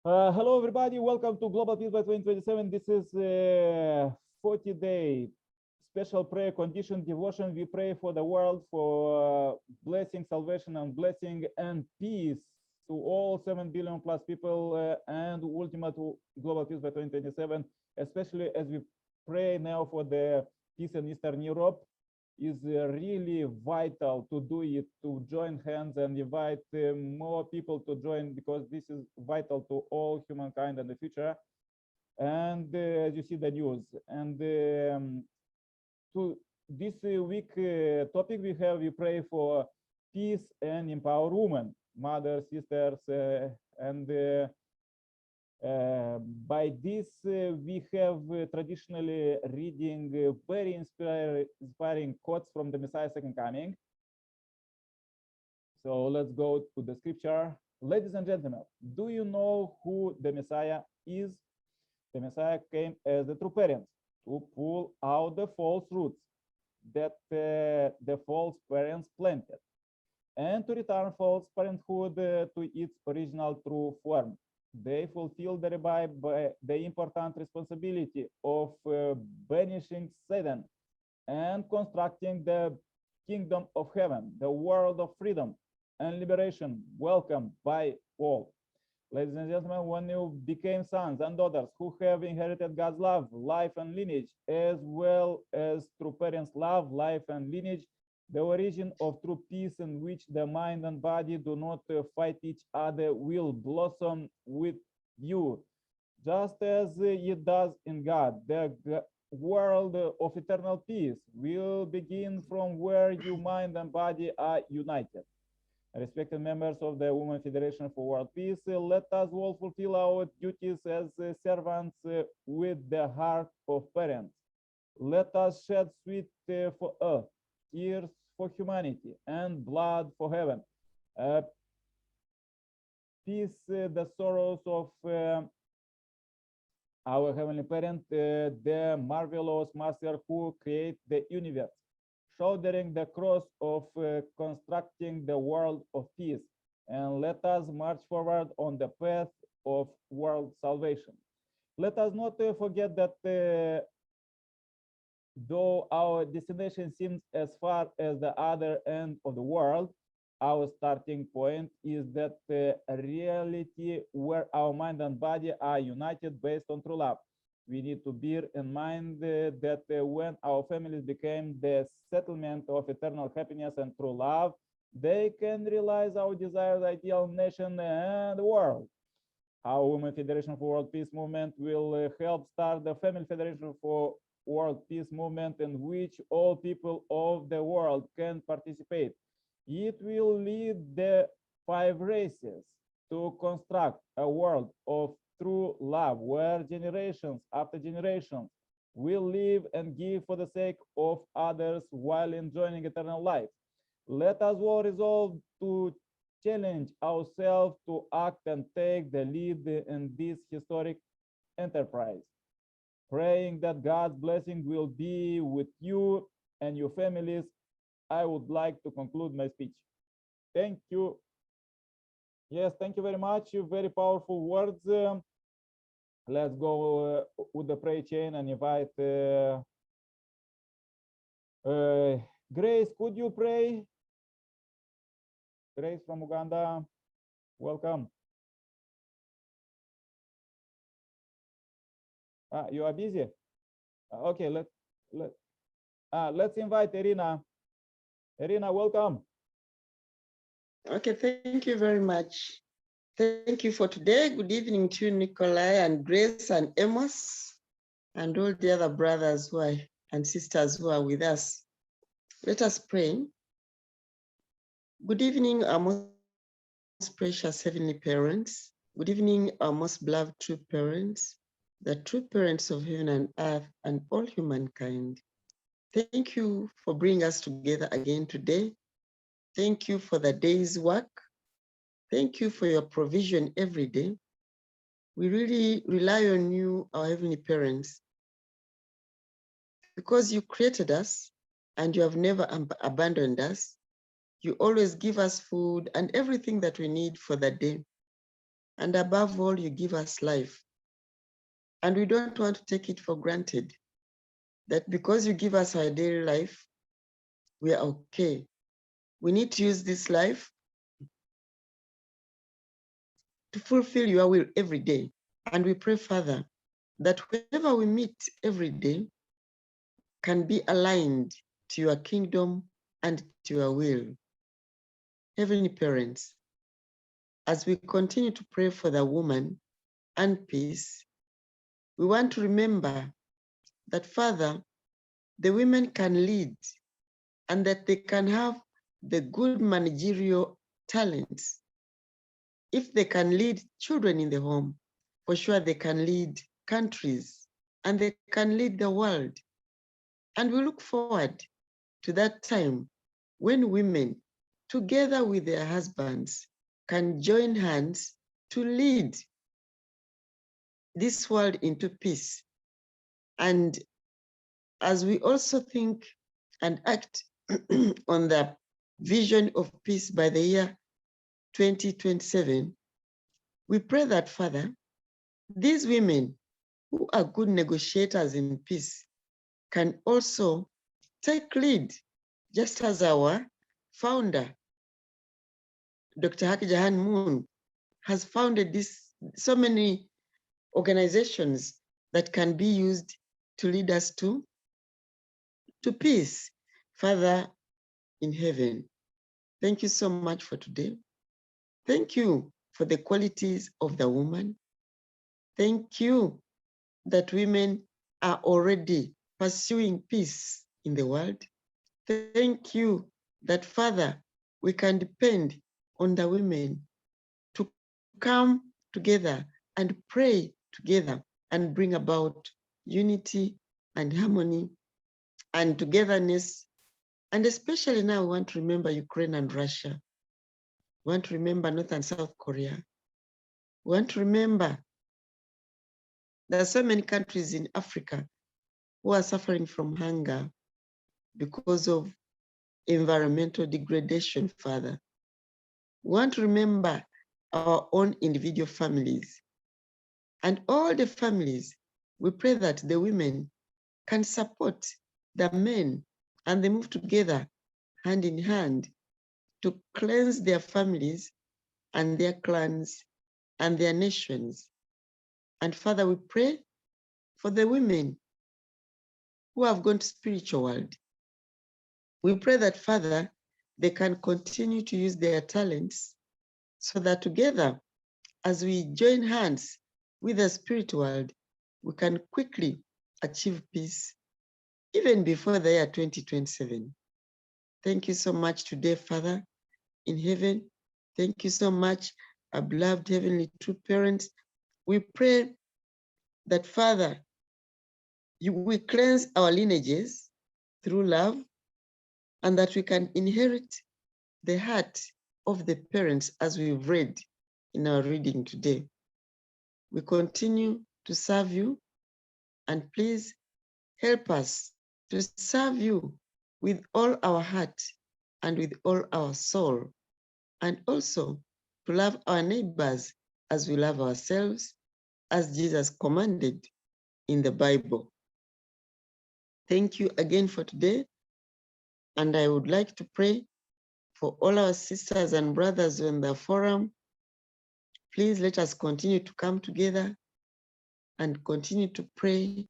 Hello, everybody. Welcome to Global Peace by 2027. This is a 40-day special prayer condition devotion. We pray for the world for blessing, salvation, and blessing and peace to all 7 billion plus people and ultimate Global Peace by 2027, especially as we pray now for the peace in Eastern Europe. Is really vital to do it, to join hands and invite more people to join, because this is vital to all humankind in the future. And as you see the news, and to this week topic we pray for peace and empower women, mothers, sisters, and by this, we have traditionally reading very inspiring quotes from the Messiah's second coming. So let's go to the scripture. Ladies and gentlemen, do you know who the Messiah is? The Messiah came as a true parent to pull out the false roots that the false parents planted, and to return false parenthood to its original true form. They fulfill thereby the important responsibility of banishing Satan and constructing the kingdom of heaven, the world of freedom and liberation, welcomed by all. Ladies and gentlemen, when you became sons and daughters who have inherited God's love, life, and lineage, as well as through parents' love, life, and lineage, the origin of true peace, in which the mind and body do not fight each other, will blossom with you, just as it does in God. The world of eternal peace will begin from where your mind and body are united. Respected members of the Women Federation for World Peace, let us all fulfill our duties as servants with the heart of parents. Let us shed sweat for earth, tears for humanity, and blood for heaven. Peace the sorrows of our Heavenly Parent, the marvelous Master who created the universe, shouldering the cross of constructing the world of peace. And let us march forward on the path of world salvation. Let us not forget that though our destination seems as far as the other end of the world, our starting point is that reality where our mind and body are united based on true love. We need to bear in mind that when our families became the settlement of eternal happiness and true love, they can realize our desired ideal nation and world. Our Women Federation for World Peace movement will help start the Family Federation for World Peace movement, in which all people of the world can participate. It will lead the 5 races to construct a world of true love, where generations after generations will live and give for the sake of others while enjoying eternal life. Let us all resolve to challenge ourselves to act and take the lead in this historic enterprise, praying that God's blessing will be with you and your families. I would like to conclude my speech. Thank you. Yes, thank you very much. Very powerful words. Let's go with the prayer chain and invite Grace. Could you pray? Grace from Uganda, welcome. You are busy. Okay, let's invite Irina. Irina, welcome. Okay, thank you very much. Thank you for today. Good evening to Nikolai and Grace and Amos and all the other brothers who are and sisters who are with us. Let us pray. Good evening, our most precious heavenly parents. Good evening, our most beloved true parents, the true parents of heaven and earth and all humankind. Thank you for bringing us together again today. Thank you for the day's work. Thank you for your provision every day. We really rely on you, our heavenly parents, because you created us and you have never abandoned us. You always give us food and everything that we need for the day. And above all, you give us life. And we don't want to take it for granted that because you give us our daily life, we are okay. We need to use this life to fulfill your will every day. And we pray, Father, that whoever we meet every day can be aligned to your kingdom and to your will. Heavenly parents, as we continue to pray for the woman and peace, we want to remember that, Father, the women can lead and that they can have the good managerial talents. If they can lead children in the home, for sure they can lead countries and they can lead the world. And we look forward to that time when women, together with their husbands, can join hands to lead this world into peace. And as we also think and act on the vision of peace by the year 2027, we pray that, Father, these women who are good negotiators in peace can also take lead, just as our founder, Dr. Haki Jahan Moon, has founded so many organizations that can be used to lead us to peace. Father in heaven, thank you so much for today. Thank you for the qualities of the woman. Thank you that women are already pursuing peace in the world. Thank you that, Father, we can depend on the women to come together and pray together and bring about unity and harmony and togetherness. And especially now, we want to remember Ukraine and Russia. We want to remember North and South Korea. We want to remember there are so many countries in Africa who are suffering from hunger because of environmental degradation, Father. We want to remember our own individual families. And all the families, we pray that the women can support the men and they move together hand in hand to cleanse their families and their clans and their nations. And Father, we pray for the women who have gone to spiritual world. We pray that, Father, they can continue to use their talents so that together, as we join hands with the spirit world, we can quickly achieve peace even before the year 2027. Thank you so much today, Father in heaven. Thank you so much, our beloved heavenly true parents. We pray that, Father, you will cleanse our lineages through love and that we can inherit the heart of the parents as we've read in our reading today. We continue to serve you and please help us to serve you with all our heart and with all our soul, and also to love our neighbors as we love ourselves, as Jesus commanded in the Bible. Thank you again for today. And I would like to pray for all our sisters and brothers in the forum. Please let us continue to come together and continue to pray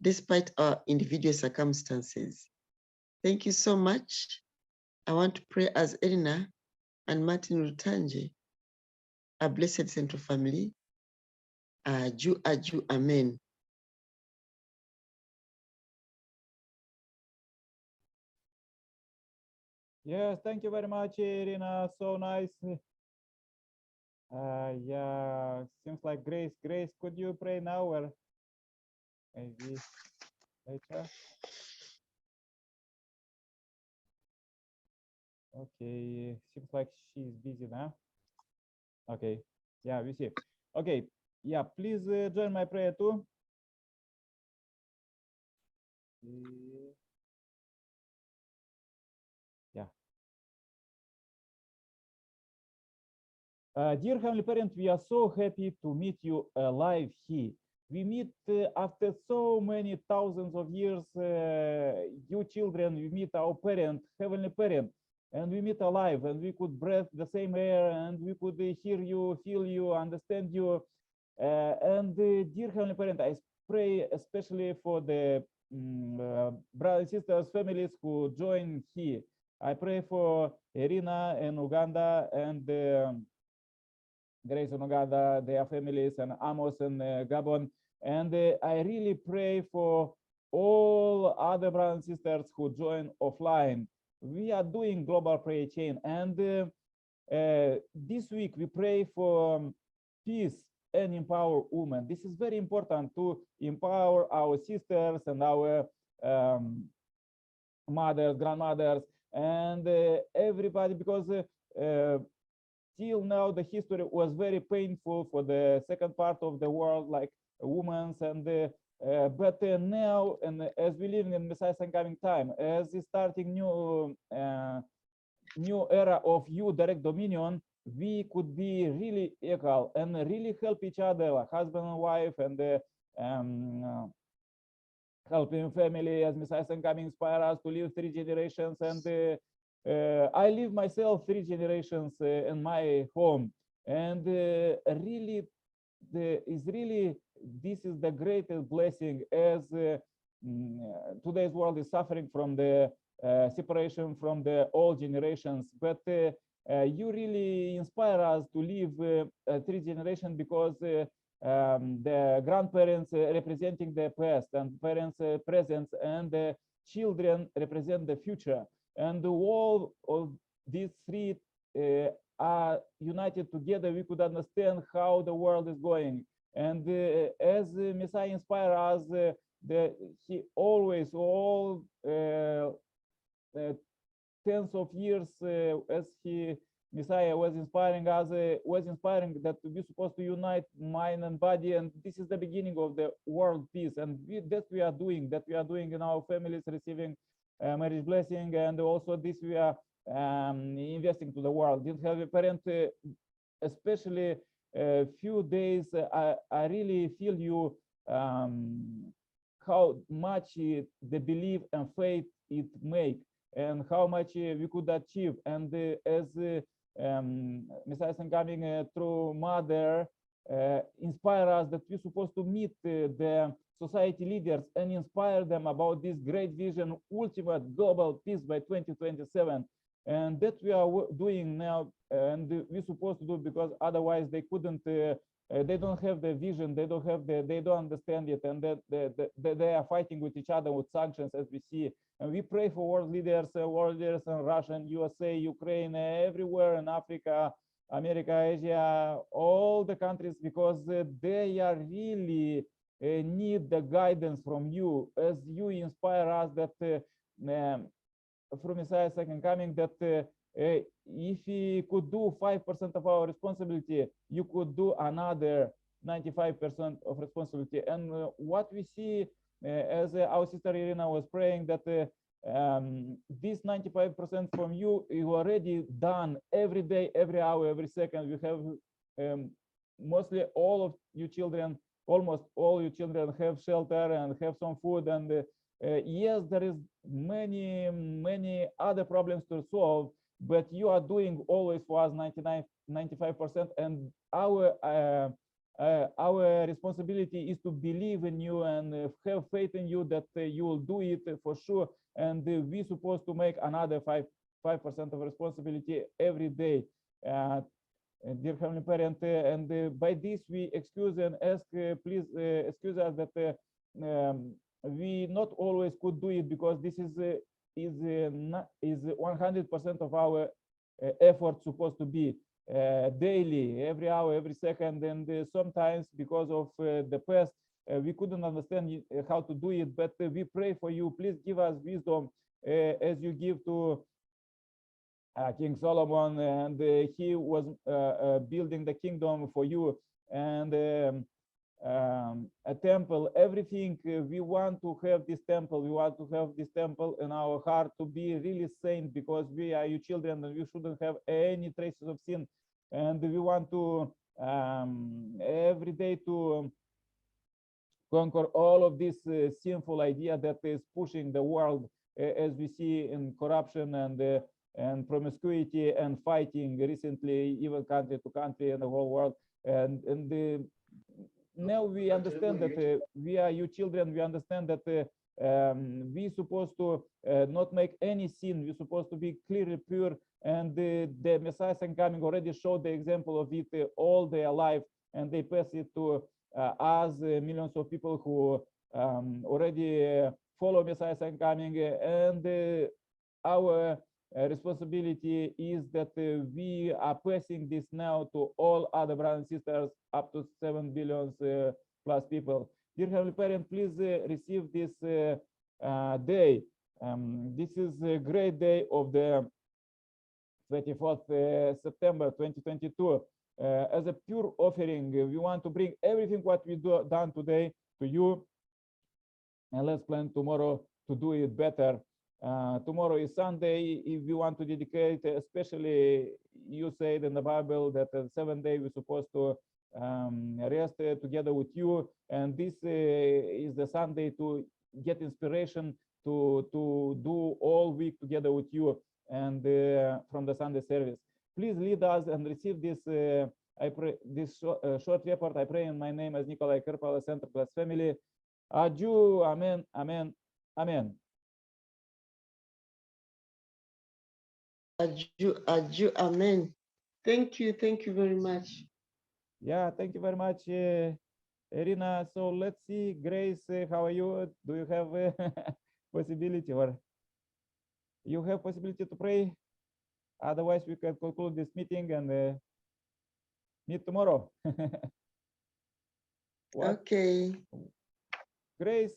despite our individual circumstances. Thank you so much. I want to pray as Elena and Martin Rutanji, a blessed Central family. Aju, aju, amen. Yes, thank you very much, Irina. So nice. Yeah, seems like Grace. Grace, could you pray now or maybe later? Okay, seems like she's busy now. Okay, yeah, we see. Okay, yeah, please join my prayer too. Yeah. Dear Heavenly Parent, we are so happy to meet you alive here. We meet after so many thousands of years, you children, we meet our parent, Heavenly Parent, and we meet alive, and we could breathe the same air, and we could hear you, feel you, understand you. Dear Heavenly Parent, I pray especially for the brothers and sisters, families who join here. I pray for Irina in Uganda and Grace in Uganda, their families, and Amos in Gabon. And I really pray for all other brothers and sisters who join offline. We are doing global prayer chain. And this week we pray for peace and empower women. This is very important to empower our sisters and our mothers, grandmothers, and everybody, because till now the history was very painful for the second part of the world, like women's, and but now, and as we live in Messiah's coming time, as is starting new era of you direct dominion, we could be really equal and really help each other, like husband and wife, and helping family, as Messiah's coming inspire us to live 3 generations. And I live myself 3 generations in my home, and really, this is the greatest blessing, as today's world is suffering from the separation from the old generations. But you really inspire us to live 3 generations, because the grandparents representing the past, and parents present, and the children represent the future. And all of these 3 are united together, we could understand how the world is going. And as Messiah inspired us, he always, all tens of years, as Messiah was inspiring us, was inspiring that we're supposed to unite mind and body, and this is the beginning of the world peace. And that we are doing in our families, receiving marriage blessing, and also this we are investing to the world. Didn't have a parent, especially a few days, I really feel you, how much the belief and faith it make, and how much we could achieve. And as Messiah coming through mother inspire us that we're supposed to meet the society leaders and inspire them about this great vision, ultimate global peace by 2027. And that we are doing now, and we're supposed to do, because otherwise they couldn't, they don't have the vision, they don't have they don't understand it, and that they are fighting with each other with sanctions, as we see. And we pray for world leaders in Russia, USA, Ukraine, everywhere in Africa, America, Asia, all the countries, because they are really need the guidance from you, as you inspire us that from Messiah's second coming, that if we could do 5% of our responsibility, you could do another 95% of responsibility. And what we see, as our sister Irina was praying, that this 95% from you, you already done every day, every hour, every second. We have mostly all of you children, almost all you children have shelter and have some food. And yes, there is many other problems to solve, but you are doing always for us 95%. And our responsibility is to believe in you and have faith in you that you will do it for sure. And we're supposed to make another 5% of responsibility every day. Dear Heavenly Parent, and by this we excuse and ask, please excuse us that we not always could do it, because this is 100% of our effort supposed to be daily, every hour, every second. And sometimes because of the past, we couldn't understand how to do it, but we pray for you. Please give us wisdom as you give to King Solomon, and he was building the kingdom for you, and a temple, everything. We want to have this temple. We want to have this temple in our heart to be really saint, because we are your children and we shouldn't have any traces of sin and we want to every day to conquer all of this sinful idea that is pushing the world, as we see in corruption and promiscuity and fighting recently, even country to country in the whole world. And now we understand that we are you children. We understand that we supposed to not make any sin. We're supposed to be clearly pure. And the Messiah coming already showed the example of it all their life, and they pass it to us, millions of people who already follow Messiah coming. And our responsibility is that we are passing this now to all other brothers and sisters, up to 7 billion plus people. Dear Heavenly Parent, please receive this day. This is a great day of the 24th September 2022. As a pure offering, we want to bring everything what we done today to you, and let's plan tomorrow to do it better. Tomorrow is Sunday. If we want to dedicate, especially you said in the Bible that the 7th day we're supposed to rest together with you, and this is the Sunday to get inspiration to do all week together with you, and from the Sunday service. Please lead us and receive this. I pray this short report. I pray in my name as Nikolai Kerpala, Center Plus Family. Adieu. Amen. Amen. Amen. Adieu, amen. Thank you very much. Yeah, thank you very much, Irina. So let's see, Grace, how are you? Do you have a possibility, or you have possibility to pray? Otherwise, we can conclude this meeting and meet tomorrow. Okay. Grace,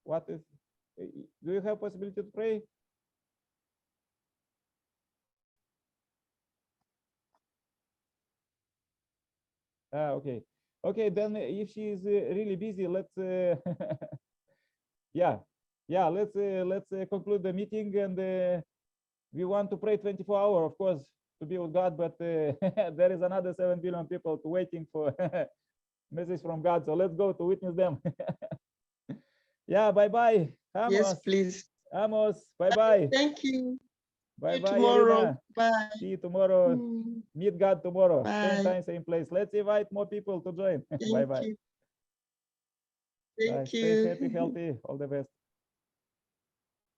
what is? Do you have possibility to pray? Okay. Okay, then if she is really busy, let's yeah, let's conclude the meeting, and we want to pray 24 hours, of course, to be with God, but there is another 7 billion people waiting for message from God, so let's go to witness them. Yeah, bye-bye. Yes, please. Amos, bye-bye. Thank you. Bye-bye, tomorrow. Irina. Bye. See you tomorrow. Meet God tomorrow. Bye. Same time, same place. Let's invite more people to join. Bye-bye. Thank you. Stay happy, healthy. All the best.